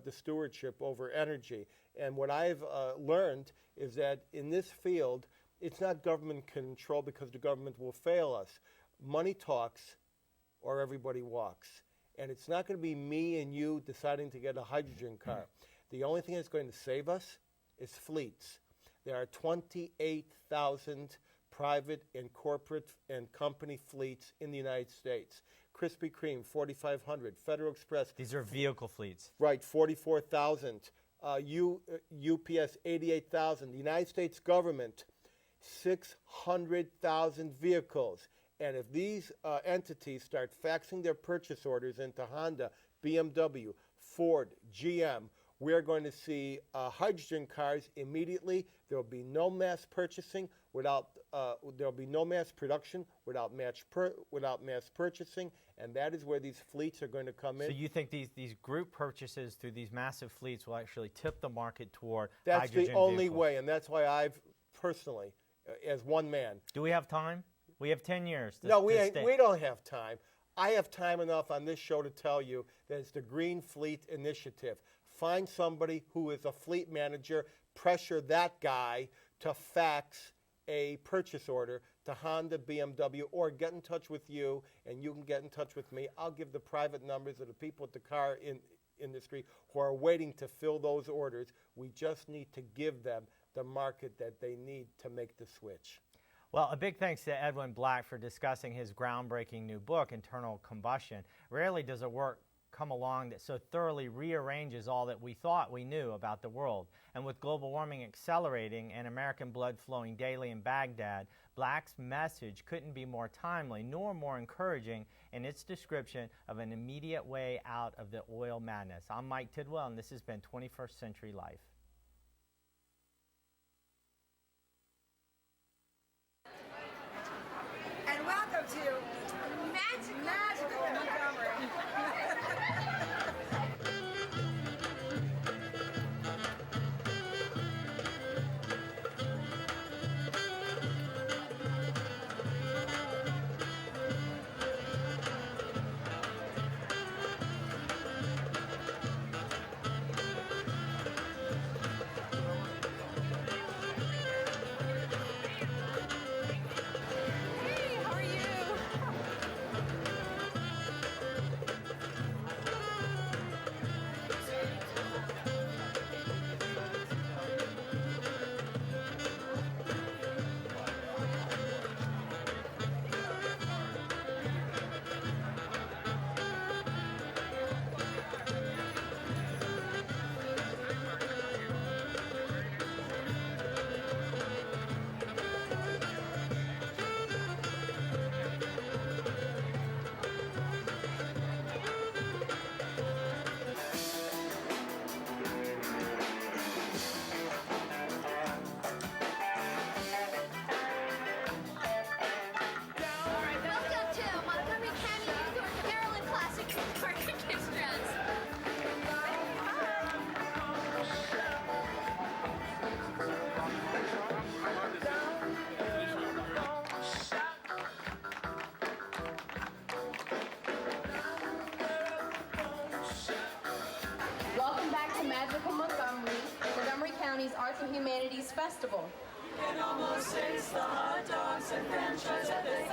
S6: the stewardship over energy. And what I've learned is that in this field, it's not government control, because the government will fail us. Money talks or everybody walks. And it's not going to be me and you deciding to get a hydrogen car. The only thing that's going to save us is fleets. There are 28,000 private and corporate and company fleets in the United States. Krispy Kreme, 4,500. Federal Express.
S5: These are vehicle fleets.
S6: Right, 44,000. UPS, 88,000. The United States government, 600,000 vehicles. And if these entities start faxing their purchase orders into Honda, BMW, Ford, GM, we're going to see hydrogen cars immediately. There will be no mass purchasing without there will be no mass production without mass purchasing, and that is where these fleets are going to come in.
S5: So you think these group purchases through these massive fleets will actually tip the market toward
S6: That's
S5: hydrogen
S6: the only
S5: vehicles?
S6: way, and that's why I've personally, as one man.
S5: Do we have time? We have 10 years.
S6: No, we don't have time. I have time enough on this show to tell you that it's the Green Fleet Initiative. Find somebody who is a fleet manager, pressure that guy to fax a purchase order to Honda, BMW, or get in touch with you, and you can get in touch with me. I'll give the private numbers of the people at the car industry who are waiting to fill those orders. We just need to give them the market that they need to make the switch.
S5: Well, a big thanks to Edwin Black for discussing his groundbreaking new book, Internal Combustion. Rarely does a work come along that so thoroughly rearranges all that we thought we knew about the world. And with global warming accelerating and American blood flowing daily in Baghdad, Black's message couldn't be more timely nor more encouraging in its description of an immediate way out of the oil madness. I'm Mike Tidwell, and this has been 21st Century Life.
S7: And welcome to Magical Montgomery.
S8: magical Montgomery County's Arts and Humanities Festival.
S9: It almost tastes the hot dogs and french fries that they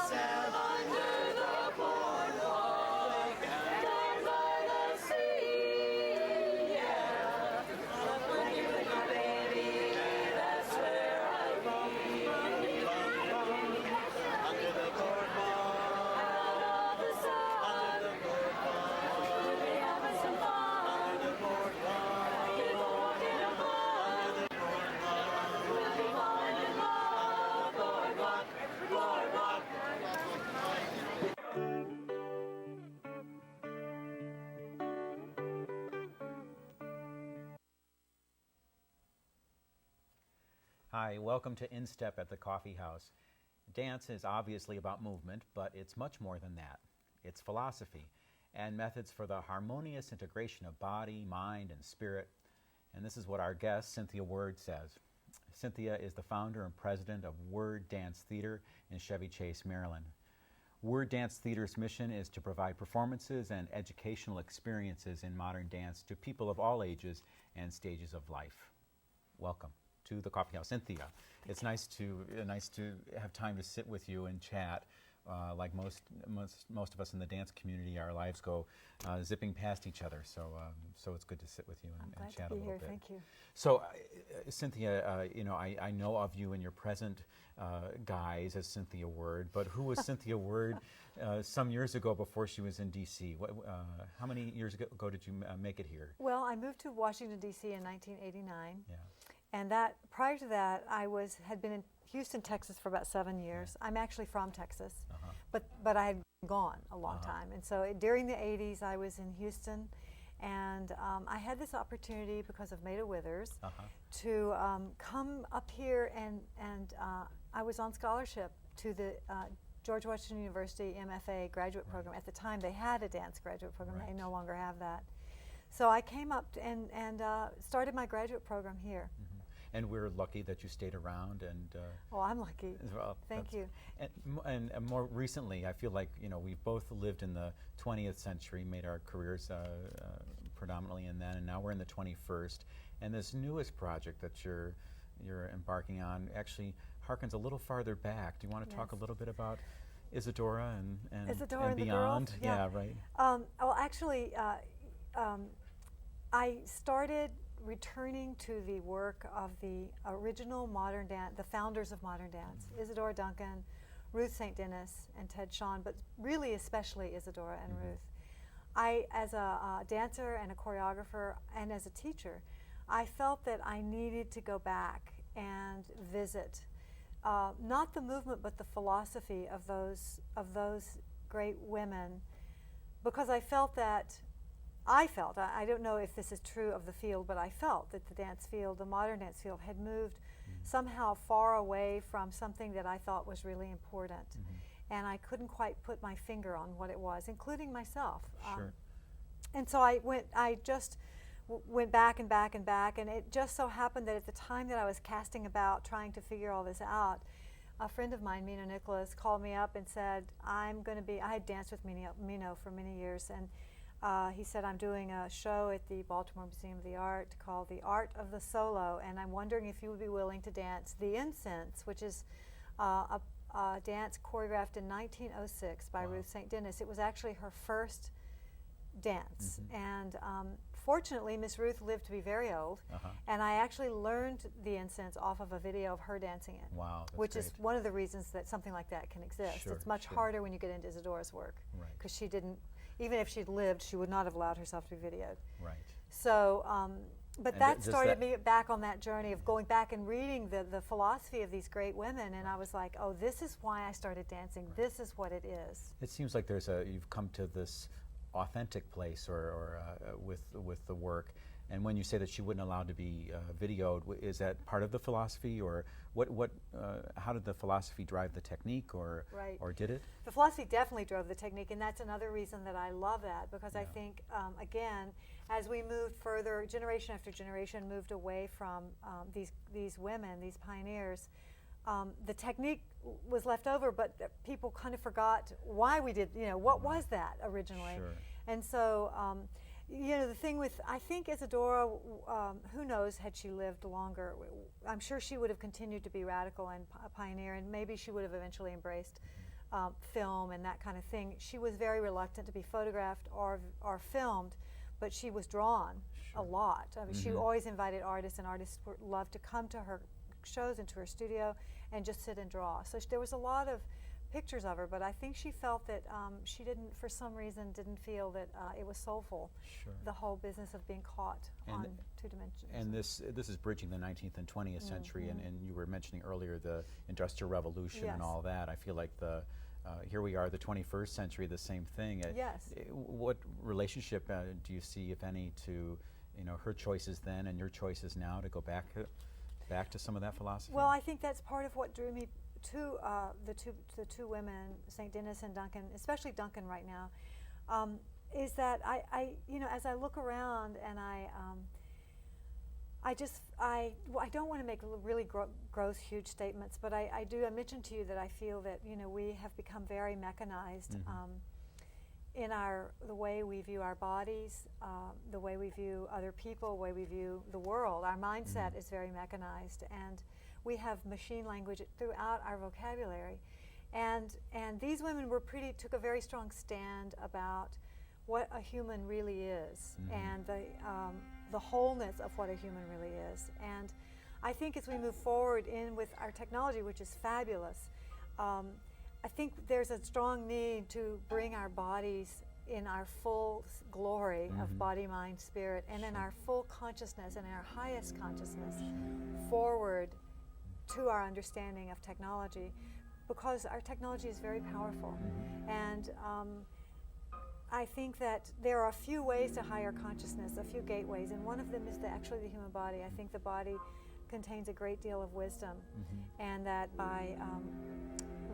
S9: sell under the boardwalk, down by the sea, yeah. When you with my baby, that's where I'll be. Under the boardwalk, out of the sun, under the boardwalk, we'll be having some fun. Under the boardwalk, people walking above. Under the boardwalk, we'll be falling in love. Boardwalk, boardwalk.
S10: Hi, welcome to In Step at the Coffee House. Dance is obviously about movement, but it's much more than that. It's philosophy and methods for the harmonious integration of body, mind, and spirit. And this is what our guest, Cynthia Word, says. Cynthia is the founder and president of Word Dance Theater in Chevy Chase, Maryland. Word Dance Theater's mission is to provide performances and educational experiences in modern dance to people of all ages and stages of life. Welcome to the Coffee House, Cynthia. It's nice to have time to sit with you and chat. Like most of us in the dance community, our lives go zipping past each other. So it's good to sit with you and chat a little bit.
S11: Thank you.
S10: So, Cynthia, I know of you in your present guise as Cynthia Word, but who was Cynthia Word some years ago before she was in D.C.? How many years ago did you make it here?
S11: Well, I moved to Washington, D.C. in 1989.
S10: Yeah.
S11: And prior to that, I had been in Houston, Texas for about 7 years. I'm actually from Texas, but I had been gone a long time. And so during the 80s, I was in Houston, and I had this opportunity because of Maida Withers to come up here, and I was on scholarship to the George Washington University MFA graduate program. At the time, they had a dance graduate program. They no longer have that. So I came up and started my graduate program here.
S10: And we're lucky that you stayed around. And
S11: well, I'm lucky.
S10: Well,
S11: Thank you.
S10: And more recently, I feel like we've both lived in the 20th century, made our careers predominantly in that, and now we're in the 21st. And this newest project that you're embarking on actually harkens a little farther back. Do you want to talk a little bit about Isadora and
S11: Isadora and
S10: beyond?
S11: The girls?
S10: Yeah, right.
S11: Well, actually, I started returning to the work of the original modern dance, the founders of modern dance, Isadora Duncan, Ruth St. Denis, and Ted Shawn, but really especially Isadora and Ruth. I, as a dancer and a choreographer and as a teacher, I felt that I needed to go back and visit, not the movement, but the philosophy of those great women, because I felt that I don't know if this is true of the field, but I felt that the dance field, the modern dance field, had moved somehow far away from something that I thought was really important. And I couldn't quite put my finger on what it was, including myself.
S10: Sure.
S11: And so I just went back and back and back, and it just so happened that at the time that I was casting about trying to figure all this out, a friend of mine, Mino Nicholas, called me up and said, I had danced with Mino for many years, and he said, I'm doing a show at the Baltimore Museum of the Art called The Art of the Solo, and I'm wondering if you would be willing to dance The Incense, which is a dance choreographed in 1906 by Ruth St. Denis. It was actually her first dance, and fortunately, Miss Ruth lived to be very old, and I actually learned The Incense off of a video of her dancing it.
S10: Wow, that's
S11: which
S10: great.
S11: is one of the reasons that something like that can exist.
S10: Sure,
S11: it's much
S10: sure.
S11: harder when you get into Isadora's work,
S10: Right.
S11: because she didn't, even if she'd lived, she would not have allowed herself to be videoed.
S10: Right.
S11: So, but
S10: And
S11: that
S10: does
S11: started
S10: that-
S11: me back on that journey of going back and reading the philosophy of these great women, and I was like, oh, this is why I started dancing. This is what it is.
S10: It seems like you've come to this authentic place with the work. And when you say that she wouldn't allow to be videoed, is that part of the philosophy, or how did the philosophy drive the technique, or did it?
S11: The philosophy definitely drove the technique, and that's another reason that I love that, because I think, again, as we moved further, generation after generation moved away from these women, these pioneers, the technique was left over, but people kind of forgot why we did, what was that originally?
S10: Sure.
S11: And so you know, the thing with, I think Isadora, who knows, had she lived longer, I'm sure she would have continued to be radical and a pioneer, and maybe she would have eventually embraced film and that kind of thing. She was very reluctant to be photographed or filmed, but she was drawn a lot. I mean, she always invited artists, and artists loved to come to her shows and to her studio and just sit and draw. So there was a lot of pictures of her, but I think she felt that she didn't, for some reason, didn't feel that it was soulful, the whole business of being caught on 2 dimensions.
S10: And this is bridging the 19th and 20th century, and you were mentioning earlier the Industrial Revolution and all that. I feel like here we are, the 21st century, the same thing.
S11: Yes.
S10: What relationship do you see, if any, to her choices then and your choices now to go back to some of that philosophy?
S11: Well, I think that's part of what drew me to the two women, St. Denis and Duncan, especially Duncan right now, is that I as I look around and I don't want to make really gross, huge statements, but I mentioned to you that I feel that we have become very mechanized in the way we view our bodies, the way we view other people, the way we view the world. Our mindset is very mechanized, and we have machine language throughout our vocabulary, and these women took a very strong stand about what a human really is, and the wholeness of what a human really is. And I think as we move forward with our technology, which is fabulous, I think there's a strong need to bring our bodies in our full glory of body, mind, spirit, and in our full consciousness and in our highest consciousness forward to our understanding of technology, because our technology is very powerful. And I think that there are a few ways to higher consciousness, a few gateways, and one of them is actually the human body. I think the body contains a great deal of wisdom, and that by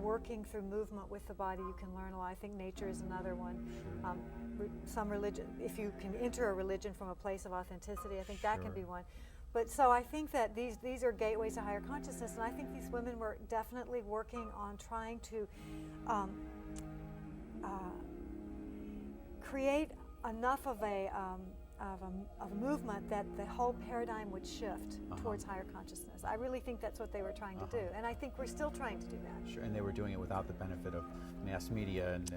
S11: working through movement with the body, you can learn a lot. I think nature is another one. Some religion, if you can enter a religion from a place of authenticity, I think that can be one. But so I think that these are gateways to higher consciousness, and I think these women were definitely working on trying to create enough of a movement that the whole paradigm would shift towards higher consciousness. I really think that's what they were trying to do, and I think we're still trying to do that.
S10: Sure, and they were doing it without the benefit of mass media and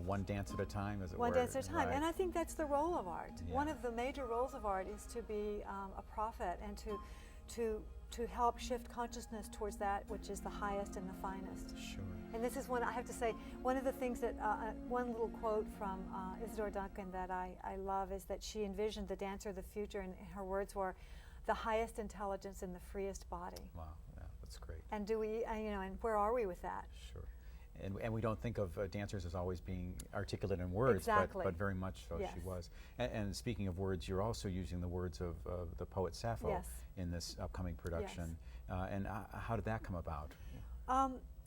S10: one dance at a time, as it were.
S11: One dance at a time, and I think that's the role of art. One of the major roles of art is to be a prophet and to help shift consciousness towards that which is the highest and the finest.
S10: Sure.
S11: And this is one, I have to say, one of the things that, one little quote from Isadora Duncan that I love is that she envisioned the dancer of the future, and her words were, the highest intelligence in the freest body.
S10: Wow, yeah, that's great.
S11: And do we, and where are we with that?
S10: Sure. And we don't think of dancers as always being articulate in words, but very much so she was. And speaking of words, you're also using the words of the poet Sappho in this upcoming production. And how did that come about?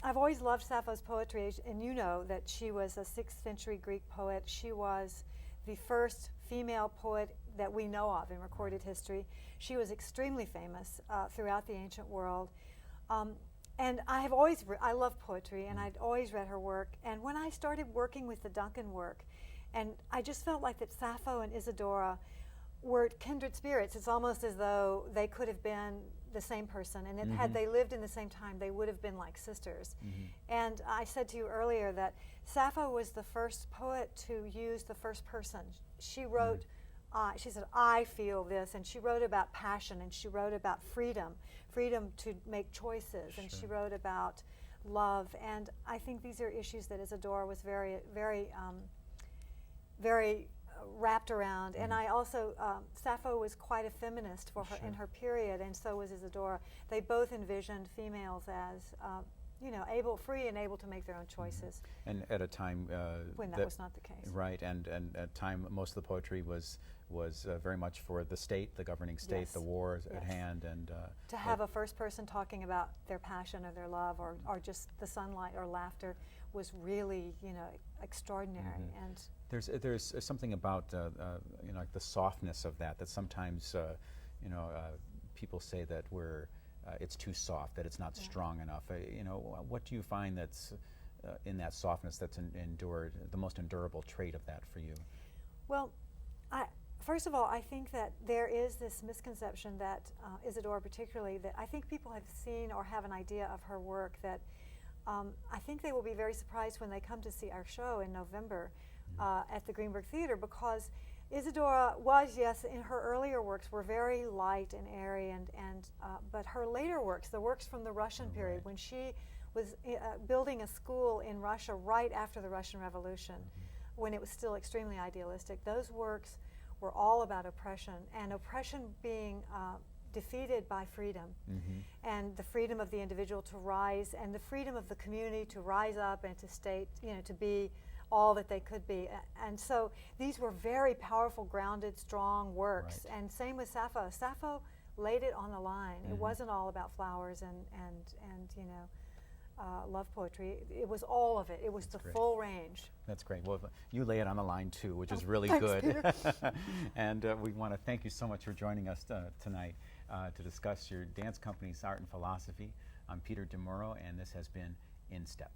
S11: I've always loved Sappho's poetry, and you know that she was a 6th century Greek poet. She was the first female poet that we know of in recorded history. She was extremely famous throughout the ancient world. And I love poetry, and I'd always read her work. And when I started working with the Duncan work, and I just felt like that Sappho and Isadora were kindred spirits. It's almost as though they could have been the same person, and had they lived in the same time, they would have been like sisters. And I said to you earlier that Sappho was the first poet to use the first person. She wrote, she said, I feel this, and she wrote about passion, and she wrote about freedom to make choices, and she wrote about love. And I think these are issues that Isadora was very, very, very wrapped around. And I also, Sappho was quite a feminist for her in her period, and so was Isadora. They both envisioned females as free and able to make their own choices.
S10: And at a time
S11: when that was not the case.
S10: Right, and at a time most of the poetry was very much for the state, the governing state, the war at hand, and
S11: to have a first person talking about their passion or their love or just the sunlight or laughter was really extraordinary. And
S10: there's something about like the softness of that sometimes people say that it's too soft, that it's not strong enough. What do you find that's in that softness that's endured, the most endurable trait of that for you?
S11: Well, First of all, I think that there is this misconception that Isadora particularly, that I think people have seen or have an idea of her work that I think they will be very surprised when they come to see our show in November at the Greenberg Theater, because Isadora was, yes, in her earlier works were very light and airy, but her later works, the works from the Russian period, when she was building a school in Russia right after the Russian Revolution, when it was still extremely idealistic, those works were all about oppression, and oppression being defeated by freedom, and the freedom of the individual to rise, and the freedom of the community to rise up and to state, to be all that they could be. And so these were very powerful, grounded, strong works. And same with Sappho. Sappho laid it on the line. It wasn't all about flowers and love poetry. It was all of it. It was the full range.
S10: That's great. Well, you lay it on the line too, which is really
S11: thanks,
S10: good. And we want to thank you so much for joining us tonight to discuss your dance company's art and philosophy. I'm Peter DeMuro, and this has been In Step.